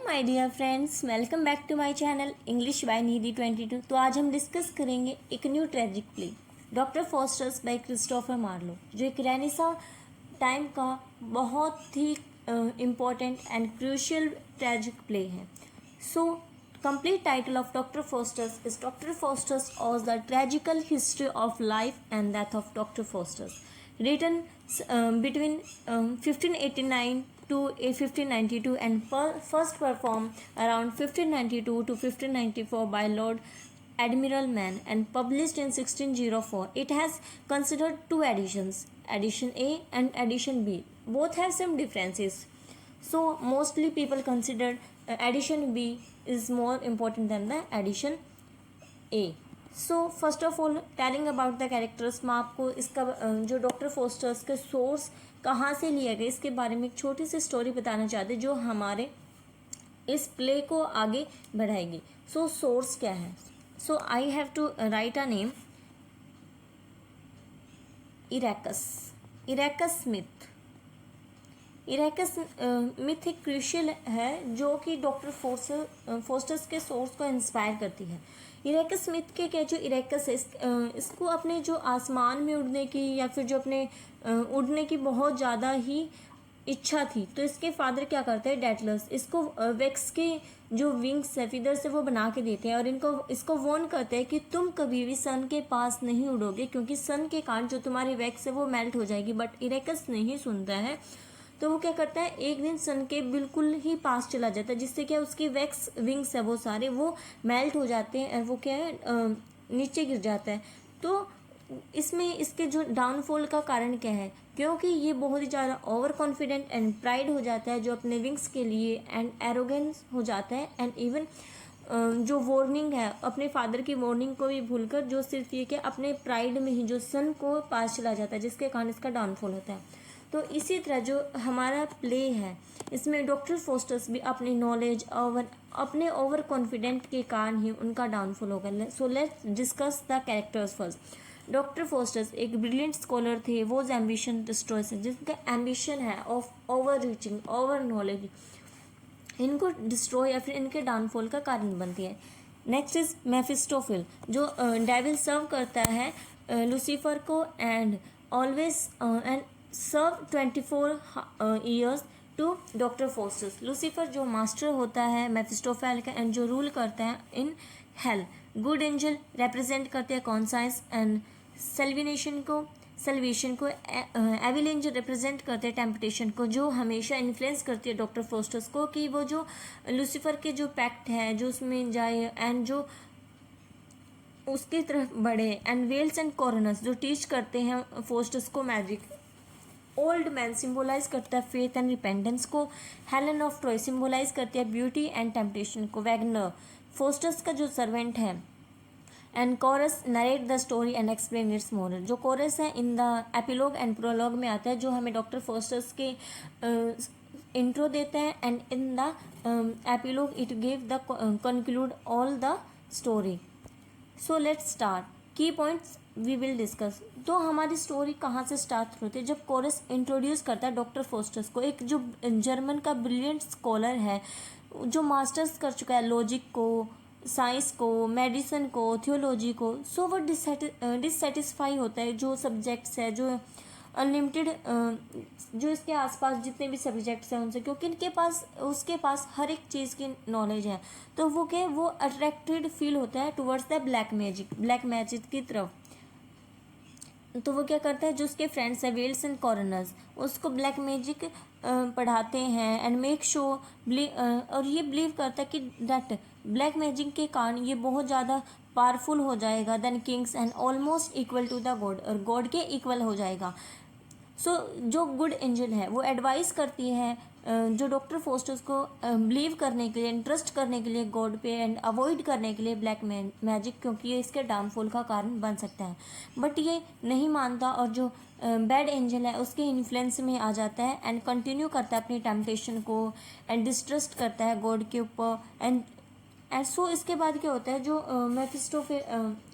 My dear friends, welcome back to my channel English by Nidhi 22। तो आज हम discuss करेंगे एक new tragic play doctor Faustus by Christopher Marlowe, जो एक रेनेसा टाइम का बहुत ही important and crucial tragic play है। So complete title of Dr. Faustus is Dr. Faustus or the Tragical History of Life and Death of Dr. Faustus, written between 1589 to 1592 and first performed around 1592 to 1594 by Lord Admiral Mann and published in 1604. It has considered two editions, edition A and edition B. Both have some differences. So mostly people consider edition B is more important than the edition A. So first of all, telling about the characters, मैं आपको इसका जो doctor Faustus के source कहाँ से लिया गया इसके बारे में एक छोटी सी स्टोरी बताना चाहते जो हमारे इस प्ले को आगे बढ़ाएगी। सो सोर्स क्या है? So I have to write a name, इरेकस स्मिथ। इरेकस मिथ एक क्रूशियल है जो कि डॉक्टर फोस्टर्स के सोर्स को इंस्पायर करती है। इरेकस स्मिथ के क्या जो इरेकस है इसको अपने जो आसमान में उड़ने की या फिर जो अपने उड़ने की बहुत ज़्यादा ही इच्छा थी, तो इसके फादर क्या करते हैं, डेटलस, इसको वैक्स के जो विंग्स है फीदर से वो बना के देते हैं और इसको वॉर्न करते हैं कि तुम कभी भी सन के पास नहीं उड़ोगे क्योंकि सन के कारण जो तुम्हारी वैक्स है वो मेल्ट हो जाएगी। बट इरेकस नहीं सुनता है, तो वो क्या करता है, एक दिन सन के बिल्कुल ही पास चला जाता है, जिससे क्या उसकी वैक्स विंग्स है वो सारे वो मेल्ट हो जाते हैं और वो क्या है नीचे गिर जाता है। तो इसमें इसके जो डाउनफॉल का कारण क्या है, क्योंकि ये बहुत ही ज़्यादा ओवर कॉन्फिडेंट एंड प्राइड हो जाता है जो अपने विंग्स के लिए, एंड एरोगेंस हो जाता है, एंड इवन जो वार्निंग है अपने फादर की वार्निंग को भी भूलकर जो सिर्फ ये कि अपने प्राइड में ही जो सन को पास चला जाता है, जिसके कारण इसका डाउनफॉल होता है। तो इसी तरह जो हमारा प्ले है इसमें डॉक्टर फोस्टर्स भी अपनी नॉलेज और अपने ओवर कॉन्फिडेंट के कारण ही उनका डाउनफॉल होगा। So let's discuss the characters first. Doctor fosters एक ब्रिलियंट स्कॉलर थे, वो एम्बिशन डिस्ट्रॉयस है, जिनका एम्बिशन है of over reaching, over knowledge, इनको डिस्ट्रॉय या फिर इनके डाउनफॉल का कारण बनती है। नेक्स्ट इज मेफिस्टोफिल, जो डेविल सर्व करता है लूसीफर को and always and serve 24 years to Doctor Faustus. Lucifer जो मास्टर होता है मेफिस्टोफेल का एंड जो रूल करता है in hell. Good angel represent करते हैं कॉन्साइंस एंड सेल्वेशन को। एविल एंजल रिप्रेजेंट करते हैं टेम्पटेशन को, जो हमेशा इन्फ्लुएंस करती है डॉक्टर फोस्टर्स को कि वो जो लूसीफर के जो पैक्ट है जो उसमें जाए एंड जो उसकी तरफ बढ़े। एंड वेल्स एंड कॉर्नर्स जो टीच करते हैं फोस्टर्स को मैजिक। ओल्ड मैन सिंबलाइज करता है फेथ एंड रिपेंटेंस को। हेलन ऑफ ट्रॉय सिंबलाइज करती है ब्यूटी एंड टेम्पटेशन को। वैगनर फोस्टर्स का जो सर्वेंट है। And chorus narrate the story and explain its moral. जो कोरस है in the epilogue and prologue में आता है, जो हमें डॉक्टर फोस्टर्स के इंट्रो देते हैं, and in the epilogue it give the conclude all the story. So let's start की पॉइंट्स वी विल डिस्कस। तो हमारी स्टोरी कहाँ से स्टार्ट होती है, जब कोरस इंट्रोड्यूस करता है डॉक्टर फोस्टर्स को, एक जो जर्मन का ब्रिलियंट स्कॉलर है जो मास्टर्स कर चुका है लॉजिक को, साइंस को, मेडिसिन को, थियोलॉजी को। सो वो डिससेटिस्फाई होता है जो सब्जेक्ट्स है, जो अनलिमिटेड जो इसके आसपास जितने भी सब्जेक्ट्स हैं उनसे, क्योंकि उसके पास हर एक चीज़ की नॉलेज है। तो वो अट्रैक्टेड फील होता है टुवर्ड्स द ब्लैक मैजिक की तरफ। तो वो क्या करता है, जो उसके फ्रेंड्स हैं वेल्स एंड कॉर्नर्स, उसको ब्लैक मैजिक पढ़ाते हैं एंड मेक शो और ये बिलीव करता है कि दैट ब्लैक मैजिक के कारण ये बहुत ज़्यादा पावरफुल हो जाएगा than kings and almost equal to the God, और गॉड के इक्वल हो जाएगा। सो जो गुड एंजल है वो एडवाइस करती है जो डॉक्टर फोस्टर्स को बिलीव करने के लिए, इंट्रस्ट करने के लिए गॉड पे एंड अवॉइड करने के लिए ब्लैक मैजिक, क्योंकि ये इसके डाउनफॉल का कारण बन सकता है। बट ये नहीं मानता और जो बैड एंजल है उसके इन्फ्लुएंस में आ जाता है एंड कंटिन्यू करता है अपनी टेम्पटेशन को एंड डिस्ट्रस्ट करता है गॉड के ऊपर एंड एंड सो इसके बाद क्या होता है, जो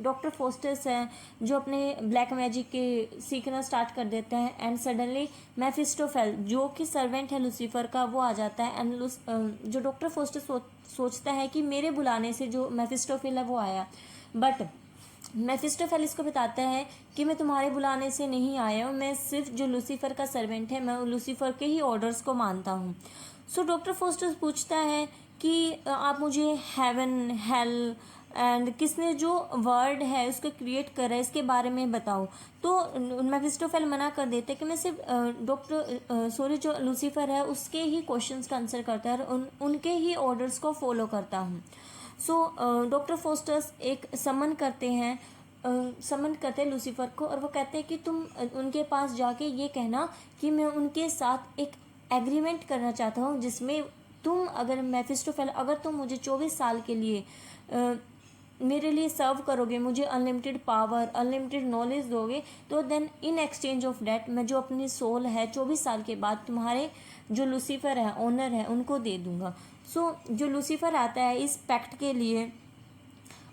डॉक्टर फोस्टर्स हैं जो अपने ब्लैक मैजिक के सीखना स्टार्ट कर देते हैं, एंड सडनली मेफिस्टोफेल जो कि सर्वेंट है लूसीफर का वो आ जाता है, एंड जो डॉक्टर फोस्टर सोचता है कि मेरे बुलाने से जो मेफिस्टोफेल है वो आया, बट मेफिस्टोफेल इसको बताता है कि मैं तुम्हारे बुलाने से नहीं आया हूँ, मैं सिर्फ जो लूसीफर का सर्वेंट है, मैं लूसीफर के ही ऑर्डर्स को मानता हूँ। सो डॉक्टर फोस्टर पूछता है कि आप मुझे हेवन, हेल एंड किसने जो वर्ड है उसको क्रिएट करा है इसके बारे में बताओ। तो मेफिस्टोफेल मना कर देते हैं कि मैं सिर्फ जो लूसीफर है उसके ही क्वेश्चंस का आंसर करता है और उनके ही ऑर्डर्स को फॉलो करता हूँ। सो डॉक्टर फोस्टर्स एक समन करते हैं लूसीफर को, और वो कहते हैं कि तुम उनके पास जाके ये कहना कि मैं उनके साथ एक एग्रीमेंट करना चाहता हूँ जिसमें तुम अगर मेफिस्टोफेल अगर तुम मुझे 24 साल के लिए मेरे लिए सर्व करोगे, मुझे अनलिमिटेड पावर, अनलिमिटेड नॉलेज दोगे, तो then in exchange of that मैं जो अपनी सोल है 24 साल के बाद तुम्हारे जो लूसीफर है, ओनर है, उनको दे दूंगा। सो जो लूसीफर आता है इस पैक्ट के लिए,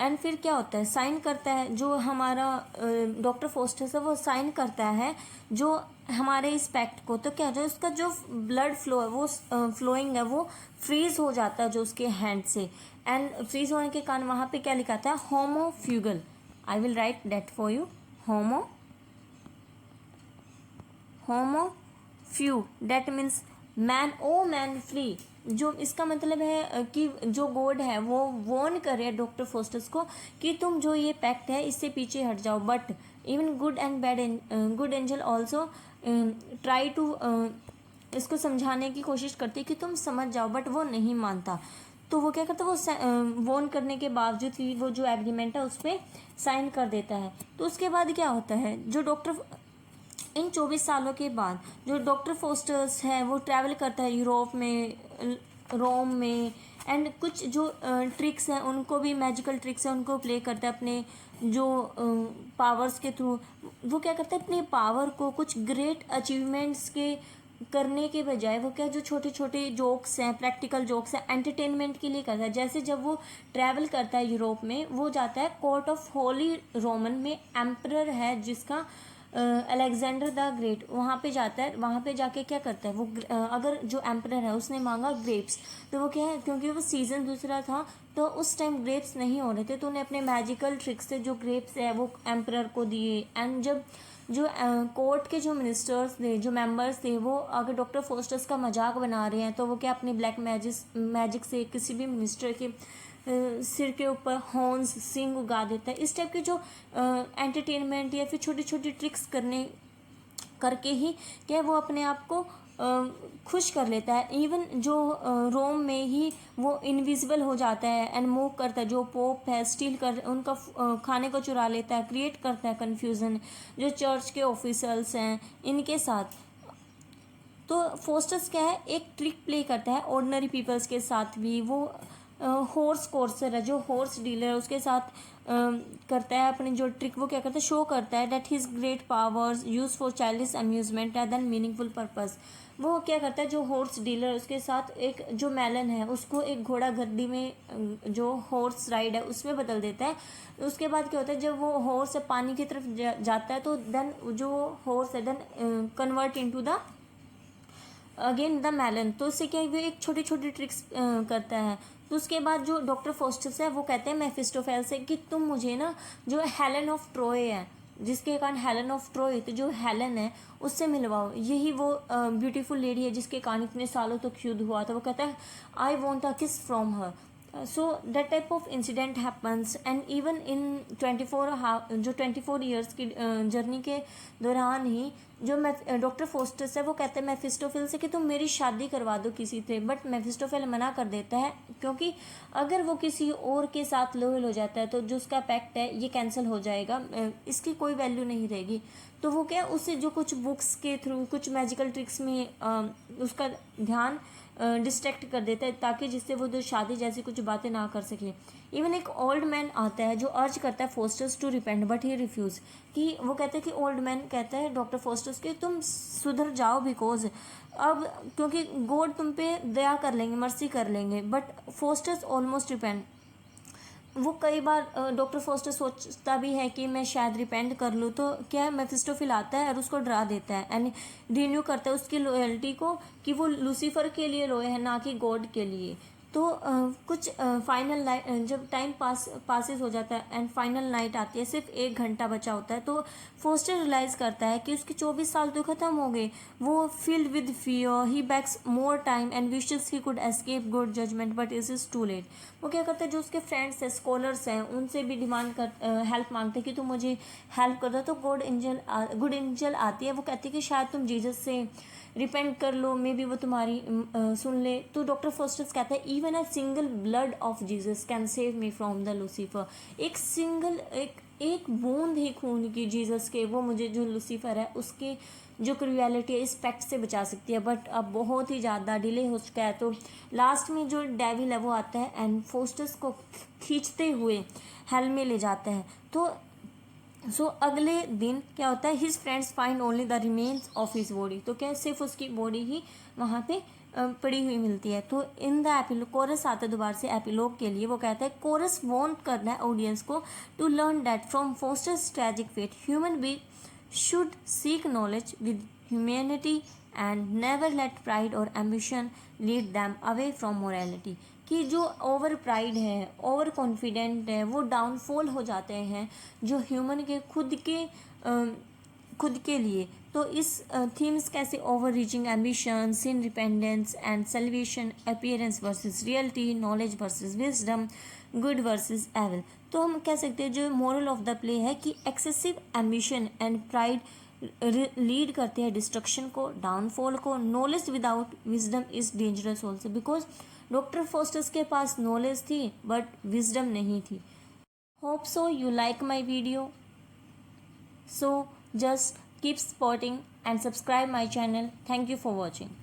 एंड फिर क्या होता है, साइन करता है जो हमारा डॉक्टर फोस्टर्स है वो साइन करता है जो हमारे इस पैक्ट को। तो क्या जो उसका जो ब्लड फ्लो है वो फ्लोइंग है वो फ्रीज हो जाता है जो उसके हैंड से, एंड फ्रीज होने के कारण वहाँ पे क्या लिखा था, होमो फ्यूगल। I will write that for you, होमो फ्यू, that means man, oh man free. जो इसका मतलब है कि जो गॉड है वो वॉर्न करे डॉक्टर फोस्टर्स को कि तुम जो ये पैक्ट है इससे पीछे हट जाओ, but even good and bad good angel also try to इसको समझाने की कोशिश करती है कि तुम समझ जाओ, बट वो नहीं मानता। तो वो क्या करता है, वो वॉर्न करने के बावजूद भी वो जो एग्रीमेंट है उस पर साइन कर देता है। तो उसके बाद क्या होता है, जो डॉक्टर इन 24 सालों के बाद जो डॉक्टर फोस्टर्स है वो ट्रैवल करता है यूरोप में, रोम में, एंड कुछ जो ट्रिक्स हैं उनको भी, मैजिकल ट्रिक्स हैं उनको प्ले करता है अपने जो पावर्स के थ्रू। वो क्या करता है, अपने पावर को कुछ ग्रेट अचीवमेंट्स के करने के बजाय वो क्या जो छोटे छोटे जोक्स हैं, प्रैक्टिकल जोक्स हैं, एंटरटेनमेंट के लिए करता है। जैसे जब वो ट्रैवल करता है यूरोप में, वो जाता है कोर्ट ऑफ होली रोमन में, एम्परर है जिसका अलेक्जेंडर द ग्रेट, वहाँ पे जाता है। वहाँ पे जाके क्या करता है वो, अगर जो एम्परर है उसने मांगा ग्रेप्स, तो वो क्या है, क्योंकि वो सीज़न दूसरा था तो उस टाइम ग्रेप्स नहीं हो रहे थे, तो उन्हें अपने मैजिकल ट्रिक्स से जो ग्रेप्स है वो एम्परर को दिए। एंड जब जो कोर्ट के जो मिनिस्टर्स थे, जो मेंबर्स थे, वो अगर डॉक्टर फोस्टर्स का मजाक बना रहे हैं तो वो क्या अपनी ब्लैक मैजिक से किसी भी मिनिस्टर के सिर के ऊपर हॉर्न्स, सिंग उगा देता है। इस टाइप के जो एंटरटेनमेंट या फिर छोटी छोटी ट्रिक्स करके ही क्या वो अपने आप को खुश कर लेता है। इवन जो रोम में ही वो इनविजिबल हो जाता है एंड मूव करता है। जो पोप है स्टील कर उनका खाने को चुरा लेता है, क्रिएट करता है कन्फ्यूज़न जो चर्च के ऑफिसर्स हैं इनके साथ। तो फोस्टर्स क्या है, एक ट्रिक प्ले करता है ऑर्डिनरी पीपल्स के साथ भी। वो हॉर्स कोर्सर है, जो हॉर्स डीलर है उसके साथ करता है अपनी जो ट्रिक। वो क्या करता है, शो करता है that his great powers use for childish amusement rather than meaningful purpose. वो क्या करता है, जो हॉर्स डीलर उसके साथ एक जो मेलन है उसको एक घोड़ा गड्डी में जो हॉर्स राइड है उसमें बदल देता है। उसके बाद क्या होता है, जब वो हॉर्स पानी की तरफ जाता है तो देन जो हॉर्स है then convert into the again the melon. तो उससे क्या वो एक छोटी छोटी ट्रिक्स करता है। तो उसके बाद जो डॉक्टर फोस्टर्स है वो कहते हैं मेफिस्टोफेल से कि तुम मुझे ना जो हेलन ऑफ ट्रोय है, जिसके कारण हेलन ऑफ ट्रोय, तो जो हेलन है उससे मिलवाओ। यही वो ब्यूटीफुल लेडी है जिसके कारण इतने सालों तक युद्ध हुआ था। वो कहता है आई वॉन्ट अ किस from her. So that type of incident happens and even in 24 years की जर्नी के दौरान ही जो डॉक्टर फोस्टर्स है वो कहते हैं मेफिस्टोफेल से कि तुम मेरी शादी करवा दो किसी से। बट मेफिस्टोफेल मना कर देता है क्योंकि अगर वो किसी और के साथ लोयल हो जाता है तो जो उसका पैक्ट है ये कैंसिल हो जाएगा, इसकी कोई वैल्यू नहीं रहेगी। तो वो क्या उससे जो कुछ बुक्स के थ्रू कुछ मैजिकल ट्रिक्स में उसका ध्यान डिस्ट्रैक्ट कर देता है ताकि जिससे वो जो शादी जैसी कुछ बातें ना कर सके। इवन एक ओल्ड मैन आता है जो अर्ज करता है Faustus to repent but he refuse. कि वो कहते हैं कि ओल्ड मैन कहता है डॉक्टर फोस्टर्स के तुम सुधर जाओ बिकॉज क्योंकि गॉड तुम पे दया कर लेंगे, मर्सी कर लेंगे। बट फोस्टर्स ऑलमोस्ट रिपेंट, वो कई बार डॉक्टर फोस्टर सोचता भी है कि मैं शायद रिपेंट कर लूँ, तो क्या मेफिस्टोफिल आता है और उसको डरा देता है एंड रिन्यू करता है उसकी लॉयल्टी को कि वो लूसीफर के लिए लॉयल है, ना कि गॉड के लिए। तो कुछ फाइनल नाइट, जब टाइम पासिस हो जाता है एंड फाइनल नाइट आती है, सिर्फ 1 घंटा बचा होता है, तो फोस्टर रियलाइज करता है कि उसके 24 साल तो ख़त्म हो गए। वो filled with fear, he begs more time and wishes he could escape good judgement but is too late. वो क्या करता है, जो उसके फ्रेंड्स हैं, स्कॉलर्स हैं, उनसे भी डिमांड कर हेल्प मांगते हैं कि तुम मुझे हेल्प कर दो। तो गुड एंजल आती है, वो कहती है कि शायद तुम जीसस से रिपेंट कर लो, मे बी वो तुम्हारी सुन ले। तो डॉक्टर फोस्टर्स कहता है even a single blood of Jesus can save me from the Lucifer. एक बूंद ही खून की जीसस के, वो मुझे जो लूसीफर है उसके जो क्रुएलिटी है इस पैक्ट से बचा सकती है। बट अब बहुत ही ज़्यादा डिले हो चुका है। तो लास्ट में जो डेविल है वो आता है एंड फोस्टर्स को खींचते हुए हेल में ले जाता है। तो अगले दिन क्या होता है, his friends find only the remains of his body. तो क्या सिर्फ उसकी बॉडी ही वहाँ पे पड़ी हुई मिलती है। तो इन द एपिलॉग कोरस आता है दोबारा से एपिलॉग के लिए। वो कहता है कोरस वांट करना है ऑडियंस को to learn that from Faustus's tragic fate human being should seek knowledge with humanity and never let pride और ambition lead them away from morality. कि जो ओवर प्राइड है, ओवर कॉन्फिडेंट है, वो downfall हो जाते हैं जो ह्यूमन के खुद के लिए। तो इस थीम्स कैसे overreaching ambition, sin repentance and salvation, appearance versus reality, knowledge versus wisdom, good versus evil. तो हम कह सकते हैं जो मोरल ऑफ द प्ले है कि excessive ambition and pride lead करते हैं डिस्ट्रक्शन को, डाउनफॉल को। Knowledge without wisdom is dangerous also, because doctor Faustus के पास नॉलेज थी बट विजडम नहीं थी। Hope so you like my video, so just keep supporting and subscribe my channel. Thank you for watching.